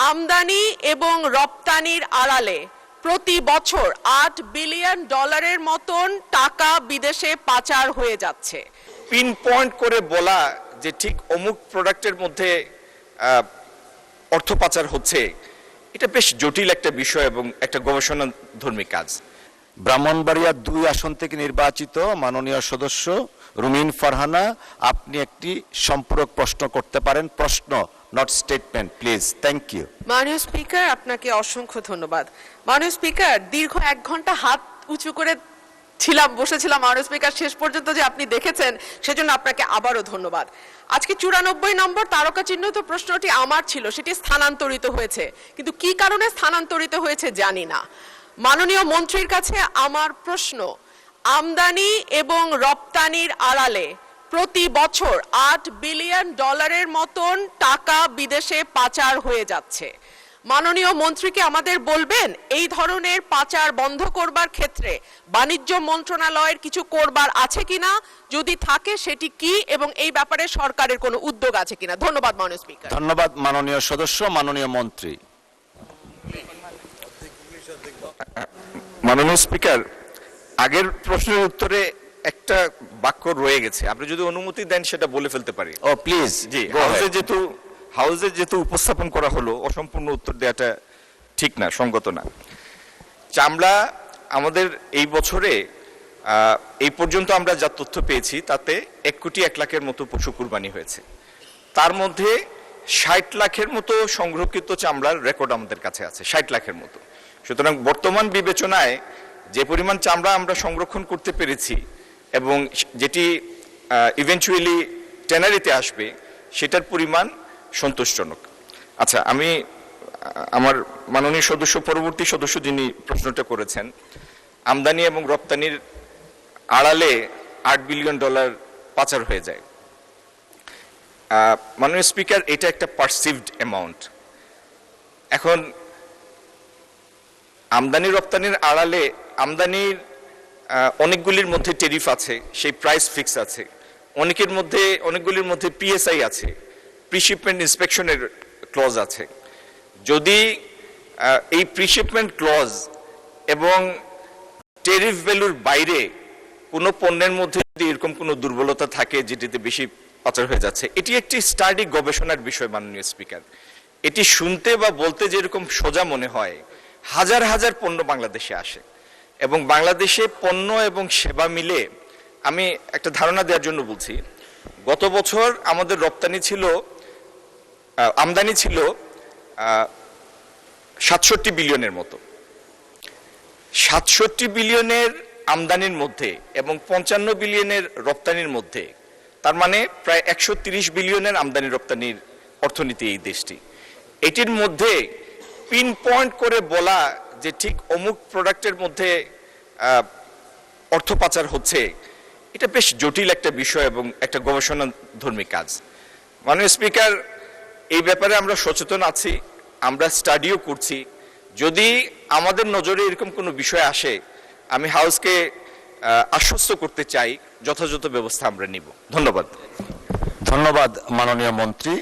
আমদানি এবং রপ্তানির আড়ালে প্রতি বছর $8 বিলিয়ন মতন টাকা বিদেশে পাচার হয়ে যাচ্ছে। পিন পয়েন্ট করে বলা যে ঠিক অমুক প্রোডাক্টের মধ্যে অর্থ পাচার হচ্ছে, এটা বেশ জটিল একটা বিষয় এবং একটা গবেষণাধর্মী কাজ। ব্রাহ্মণবাড়িয়া 2 আসন থেকে নির্বাচিত মাননীয় সদস্য রুমিন ফারহানা, আপনি একটি সম্পূরক প্রশ্ন করতে পারেন। প্রশ্ন, not statement, please. Thank you. মাননীয় স্পিকার, আপনাকে অসংখ্য ধন্যবাদ। মাননীয় স্পিকার, দীর্ঘ 1 ঘন্টা হাত উঁচু করে বসেছিলাম মাননীয় স্পিকার, শেষ পর্যন্ত যে আপনি দেখেছেন সেজন্য আপনাকে আবারও ধন্যবাদ। আজকে 94 নম্বর তারকা চিহ্নিত প্রশ্নটি আমার ছিল, সেটি স্থানান্তরিত হয়েছে, কিন্তু কি কারণে স্থানান্তরিত হয়েছে জানি না। মাননীয় মন্ত্রীর কাছে আমার প্রশ্ন, আমদানি এবং রপ্তানির আড়ালে প্রতি বছর $8 বিলিয়ন মতন টাকা বিদেশে পাচার হয়ে যাচ্ছে। মাননীয় মন্ত্রীকে আমাদের বলবেন এই ধরনের পাচার বন্ধ করবার ক্ষেত্রে বাণিজ্য মন্ত্রণালয়ের কিছু করবার আছে কিনা, যদি থাকে সেটি কি, এবং এই ব্যাপারে সরকারের কোনো উদ্যোগ আছে কিনা। ধন্যবাদ মাননীয় স্পিকার। ধন্যবাদ মাননীয় সদস্য। মাননীয় মন্ত্রী। মাননীয় স্পিকার, আগের প্রশ্নের উত্তরে একটা বাক্য রয়ে গেছে, আপনি যদি অনুমতি দেন সেটা বলে ফেলতে পারি। ও প্লিজ। জি, হাউসে যেহেতু উপস্থাপন করা হলো, অসম্পূর্ণ উত্তর দেওয়াটা ঠিক না, সঙ্গত না। চামড়া আমাদের এই বছরে এই পর্যন্ত আমরা যা তথ্য পেয়েছি তাতে 1 কোটি 1 লাখের মতো পশু কুরবানি হয়েছে। তার মধ্যে 60 লাখের মতো সংরক্ষিত চামড়ার রেকর্ড আমাদের কাছে আছে, 60 লাখের মতো। সুতরাং বর্তমান বিবেচনায় যে পরিমাণ চামড়া আমরা সংরক্ষণ করতে পেরেছি এবং যেটি ইভেন্চুয়ালি ট্যানারিতে আসবে, সেটার পরিমাণ সন্তোষজনক। আচ্ছা, আমি আমার মাননীয় সদস্য, পরবর্তী সদস্য যিনি প্রশ্নটা করেছেন, আমদানি এবং রপ্তানির আড়ালে $8 বিলিয়ন পাচার হয়ে যায়। মাননীয় স্পিকার, এটা একটা পারসিভড অ্যামাউন্ট। এখন আমদানি রপ্তানির আড়ালে আমদানির অনেকগুলির মধ্যে টেরিফ আছে, সেই প্রাইস ফিক্স আছে, অনেকগুলির মধ্যে পিএসআই আছে, প্রিশিপমেন্ট ইন্সপেকশনের ক্লজ আছে। যদি এই প্রিশিপমেন্ট ক্লজ এবং টেরিফ ভ্যালুর বাইরে কোনো পণ্যের মধ্যে যদি এরকম কোনো দুর্বলতা থাকে যেটিতে বেশি পাচার হয়ে যাচ্ছে, এটি একটি স্টাডি, গবেষণার বিষয়। মাননীয় স্পিকার, এটি শুনতে বা বলতে যেরকম সোজা মনে হয়, হাজার হাজার পণ্য বাংলাদেশে আসে এবং বাংলাদেশে পণ্য এবং সেবা মিলে, আমি একটা ধারণা দেওয়ার জন্য বলছি, গত বছর আমাদের আমদানি ছিল 67 বিলিয়নের মতো। 67 বিলিয়নের আমদানির মধ্যে এবং 55 বিলিয়নের রপ্তানির মধ্যে, তার মানে প্রায় 130 বিলিয়নের আমদানি রপ্তানির অর্থনীতি এই দেশটি। এটির মধ্যে পিন পয়েন্ট করে বলা যে ঠিক অমুক প্রোডাক্টের মধ্যে অর্থ পাচার হচ্ছে, এটা বেশ জটিল একটা বিষয় এবং একটা গবেষণাধর্মী কাজ। মাননীয় স্পিকার, এই ব্যাপারে আমরা সচেতন আছি, আমরা স্টাডিও করছি। যদি আমাদের নজরে এরকম কোনো বিষয় আসে, আমি হাউসকে আশ্বস্ত করতে চাই যথাযথ ব্যবস্থা আমরা নিব। ধন্যবাদ। ধন্যবাদ মাননীয় মন্ত্রী।